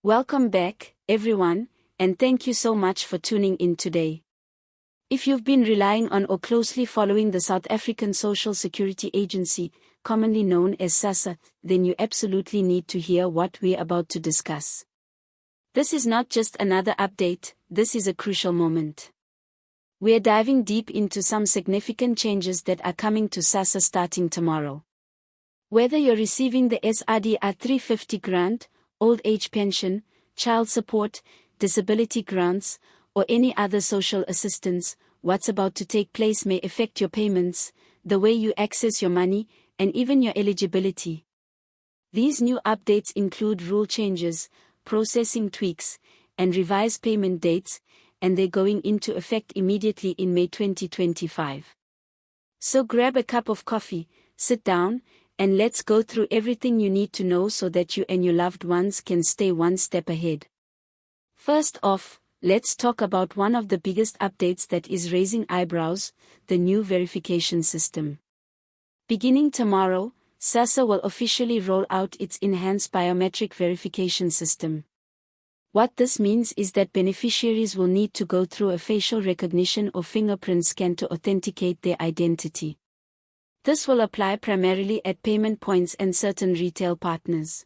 Welcome back, everyone, and thank you so much for tuning in today. If you've been relying on or closely following the South African Social Security Agency, commonly known as SASSA, then you absolutely need to hear what we're about to discuss. This is not just another update, this is a crucial moment. We're diving deep into some significant changes that are coming to SASSA starting tomorrow. Whether you're receiving the SRDR 350 grant, old age pension, child support, disability grants, or any other social assistance, what's about to take place may affect your payments, the way you access your money, and even your eligibility. These new updates include rule changes, processing tweaks, and revised payment dates, and they're going into effect immediately in May 2025. So grab a cup of coffee, sit down, and let's go through everything you need to know so that you and your loved ones can stay one step ahead. First off, let's talk about one of the biggest updates that is raising eyebrows, the new verification system. Beginning tomorrow, SASSA will officially roll out its enhanced biometric verification system. What this means is that beneficiaries will need to go through a facial recognition or fingerprint scan to authenticate their identity. This will apply primarily at payment points and certain retail partners.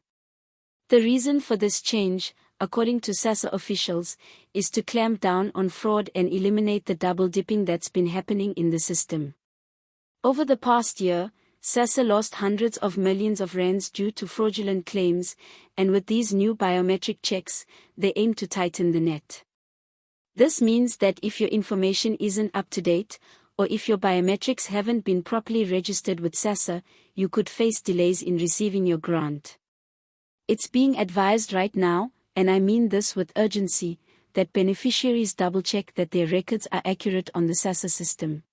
The reason for this change, according to SASSA officials, is to clamp down on fraud and eliminate the double-dipping that's been happening in the system. Over the past year, SASSA lost hundreds of millions of rands due to fraudulent claims, and with these new biometric checks, they aim to tighten the net. This means that if your information isn't up to date, or if your biometrics haven't been properly registered with SASSA, you could face delays in receiving your grant. It's being advised right now, and I mean this with urgency, that beneficiaries double-check that their records are accurate on the SASSA system.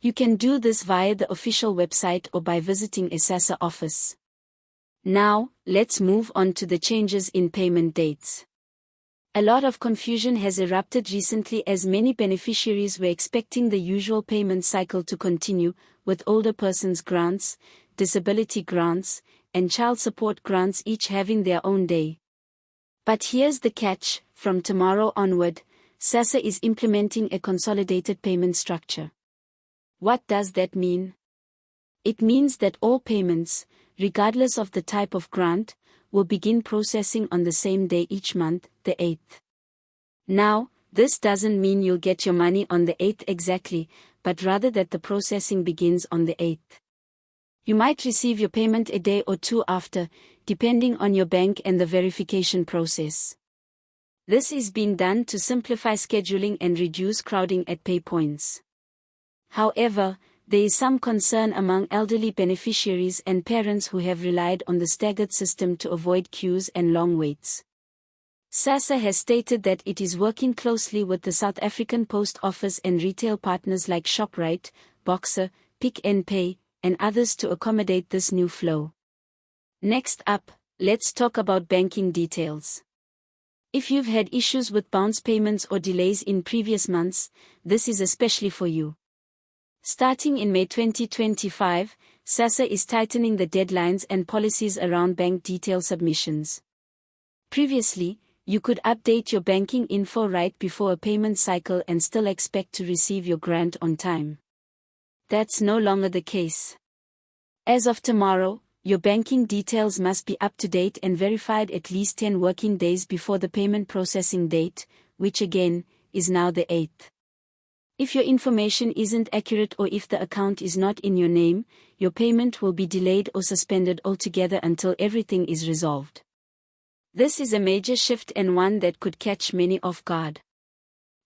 You can do this via the official website or by visiting a SASSA office. Now, let's move on to the changes in payment dates. A lot of confusion has erupted recently as many beneficiaries were expecting the usual payment cycle to continue, with older persons grants, disability grants, and child support grants each having their own day. But here's the catch: from tomorrow onward, SASSA is implementing a consolidated payment structure. What does that mean? It means that all payments, regardless of the type of grant, will begin processing on the same day each month, the 8th. Now, this doesn't mean you'll get your money on the 8th exactly, but rather that the processing begins on the 8th. You might receive your payment a day or two after, depending on your bank and the verification process. This is being done to simplify scheduling and reduce crowding at pay points. However, there is some concern among elderly beneficiaries and parents who have relied on the staggered system to avoid queues and long waits. SASSA has stated that it is working closely with the South African Post Office and retail partners like Shoprite, Boxer, Pick n Pay, and others to accommodate this new flow. Next up, let's talk about banking details. If you've had issues with bounce payments or delays in previous months, this is especially for you. Starting in May 2025, SASSA is tightening the deadlines and policies around bank detail submissions. Previously, you could update your banking info right before a payment cycle and still expect to receive your grant on time. That's no longer the case. As of tomorrow, your banking details must be up to date and verified at least 10 working days before the payment processing date, which again, is now the 8th. If your information isn't accurate or if the account is not in your name, your payment will be delayed or suspended altogether until everything is resolved. This is a major shift and one that could catch many off guard.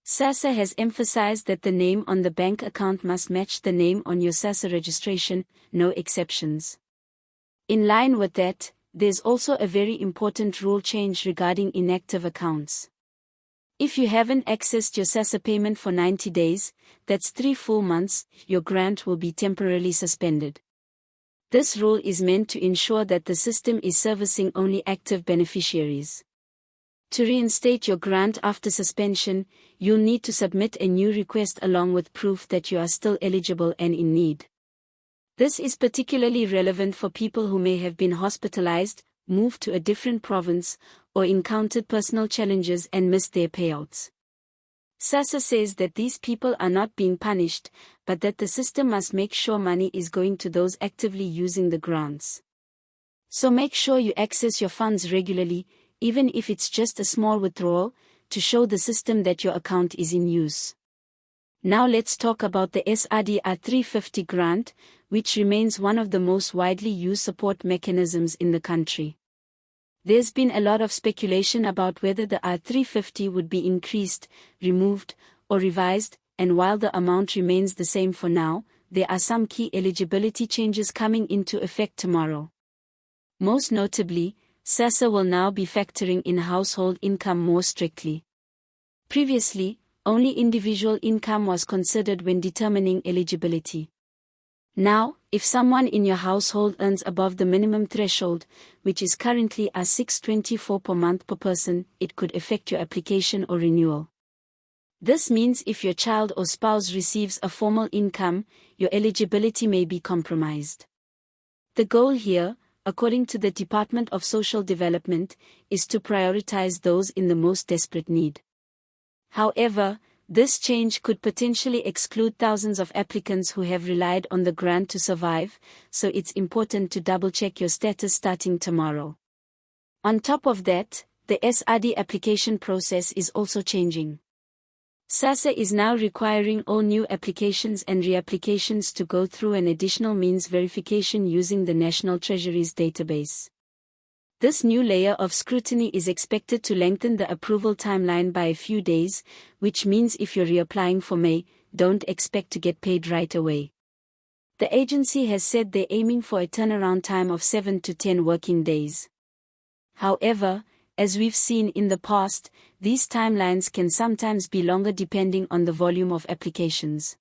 SASSA has emphasized that the name on the bank account must match the name on your SASSA registration, no exceptions. In line with that, there's also a very important rule change regarding inactive accounts. If you haven't accessed your SASSA payment for 90 days, that's 3 full months, your grant will be temporarily suspended. This rule is meant to ensure that the system is servicing only active beneficiaries. To reinstate your grant after suspension, you'll need to submit a new request along with proof that you are still eligible and in need. This is particularly relevant for people who may have been hospitalized, moved to a different province, or encountered personal challenges and missed their payouts. SASSA says that these people are not being punished, but that the system must make sure money is going to those actively using the grants. So make sure you access your funds regularly, even if it's just a small withdrawal, to show the system that your account is in use. Now let's talk about the SRDR 350 grant, which remains one of the most widely used support mechanisms in the country. There's been a lot of speculation about whether the R350 would be increased, removed, or revised, and while the amount remains the same for now, there are some key eligibility changes coming into effect tomorrow. Most notably, SASSA will now be factoring in household income more strictly. Previously, only individual income was considered when determining eligibility. Now, if someone in your household earns above the minimum threshold, which is currently at $624 per month per person, it could affect your application or renewal. This means if your child or spouse receives a formal income, your eligibility may be compromised. The goal here, according to the Department of Social Development, is to prioritize those in the most desperate need. However, this change could potentially exclude thousands of applicants who have relied on the grant to survive, so it's important to double-check your status starting tomorrow. On top of that, the SRD application process is also changing. SASSA is now requiring all new applications and reapplications to go through an additional means verification using the National Treasury's database. This new layer of scrutiny is expected to lengthen the approval timeline by a few days, which means if you're reapplying for May, don't expect to get paid right away. The agency has said they're aiming for a turnaround time of 7 to 10 working days. However, as we've seen in the past, these timelines can sometimes be longer depending on the volume of applications.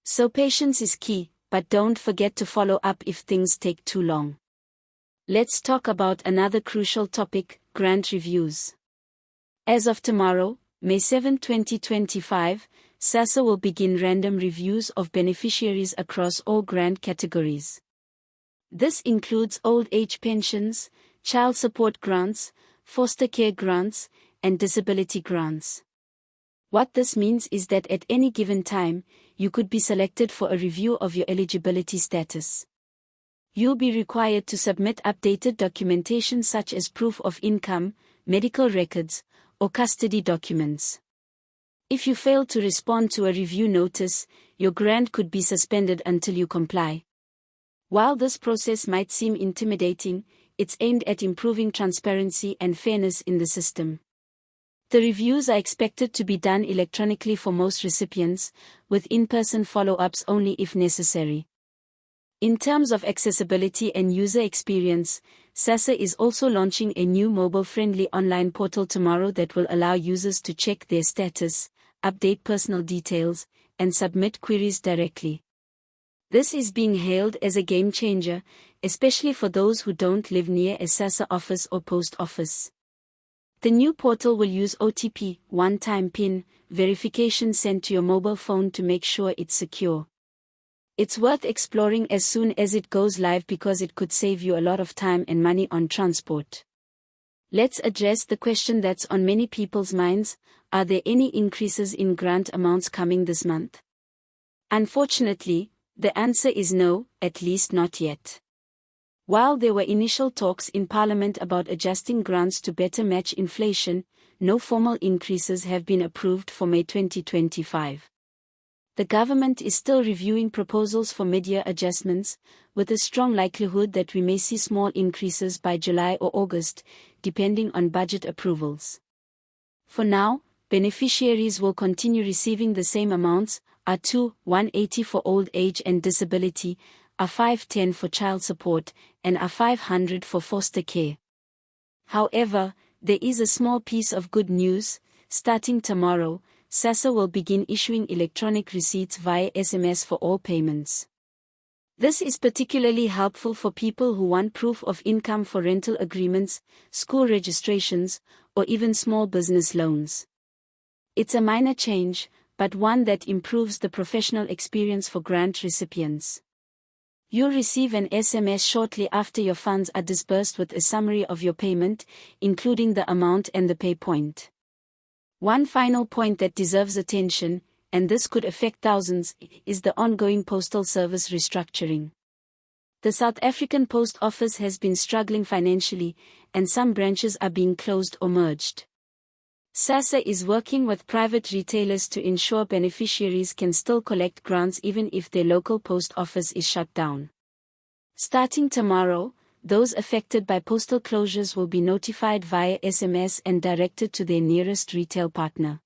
So patience is key, but don't forget to follow up if things take too long. Let's talk about another crucial topic, grant reviews. As of tomorrow, May 7, 2025, SASSA will begin random reviews of beneficiaries across all grant categories. This includes old age pensions, child support grants, foster care grants, and disability grants. What this means is that at any given time, you could be selected for a review of your eligibility status. You'll be required to submit updated documentation such as proof of income, medical records, or custody documents. If you fail to respond to a review notice, your grant could be suspended until you comply. While this process might seem intimidating, it's aimed at improving transparency and fairness in the system. The reviews are expected to be done electronically for most recipients, with in-person follow-ups only if necessary. In terms of accessibility and user experience, SASSA is also launching a new mobile-friendly online portal tomorrow that will allow users to check their status, update personal details, and submit queries directly. This is being hailed as a game-changer, especially for those who don't live near a SASSA office or post office. The new portal will use OTP, one-time PIN, verification sent to your mobile phone to make sure it's secure. It's worth exploring as soon as it goes live because it could save you a lot of time and money on transport. Let's address the question that's on many people's minds: are there any increases in grant amounts coming this month? Unfortunately, the answer is no, at least not yet. While there were initial talks in Parliament about adjusting grants to better match inflation, no formal increases have been approved for May 2025. The government is still reviewing proposals for mid-year adjustments, with a strong likelihood that we may see small increases by July or August, depending on budget approvals. For now, beneficiaries will continue receiving the same amounts: R2,180 for old age and disability, R510 for child support, and R500 for foster care. However, there is a small piece of good news. Starting tomorrow, SASSA will begin issuing electronic receipts via SMS for all payments. This is particularly helpful for people who want proof of income for rental agreements, school registrations, or even small business loans. It's a minor change, but one that improves the professional experience for grant recipients. You'll receive an SMS shortly after your funds are disbursed with a summary of your payment, including the amount and the pay point. One final point that deserves attention, and this could affect thousands, is the ongoing postal service restructuring. The South African Post Office has been struggling financially, and some branches are being closed or merged. SASSA is working with private retailers to ensure beneficiaries can still collect grants even if their local post office is shut down. Starting tomorrow, those affected by postal closures will be notified via SMS and directed to their nearest retail partner.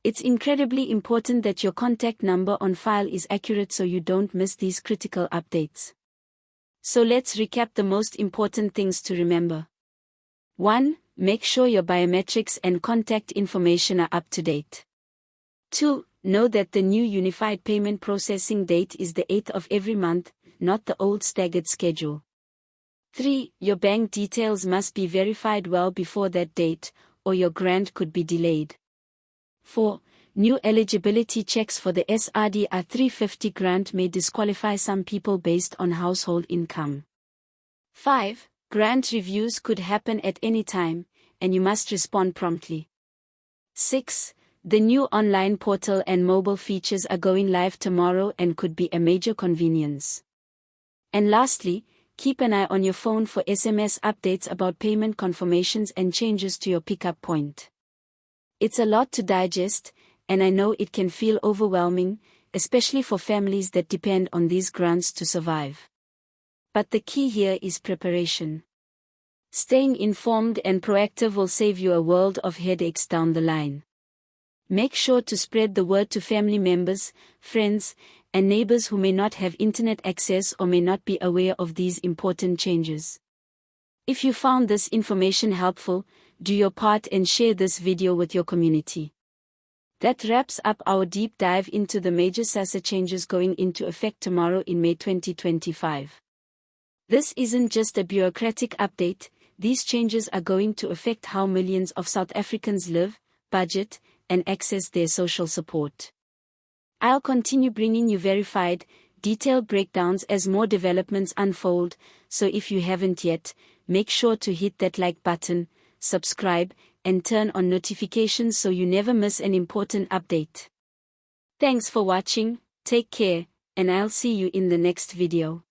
It's incredibly important that your contact number on file is accurate so you don't miss these critical updates. So let's recap the most important things to remember. 1. Make sure your biometrics and contact information are up to date. 2. Know that the new unified payment processing date is the 8th of every month, not the old staggered schedule. 3. Your bank details must be verified well before that date, or your grant could be delayed. 4. New eligibility checks for the SRDR 350 grant may disqualify some people based on household income. 5. Grant reviews could happen at any time, and you must respond promptly. 6. The new online portal and mobile features are going live tomorrow and could be a major convenience. And lastly, keep an eye on your phone for SMS updates about payment confirmations and changes to your pickup point. It's a lot to digest, and I know it can feel overwhelming, especially for families that depend on these grants to survive. But the key here is preparation. Staying informed and proactive will save you a world of headaches down the line. Make sure to spread the word to family members, friends, and neighbors who may not have internet access or may not be aware of these important changes. If you found this information helpful, do your part and share this video with your community. That wraps up our deep dive into the major SASSA changes going into effect tomorrow in May 2025. This isn't just a bureaucratic update, these changes are going to affect how millions of South Africans live, budget, and access their social support. I'll continue bringing you verified, detailed breakdowns as more developments unfold, so if you haven't yet, make sure to hit that like button, subscribe, and turn on notifications so you never miss an important update. Thanks for watching, take care, and I'll see you in the next video.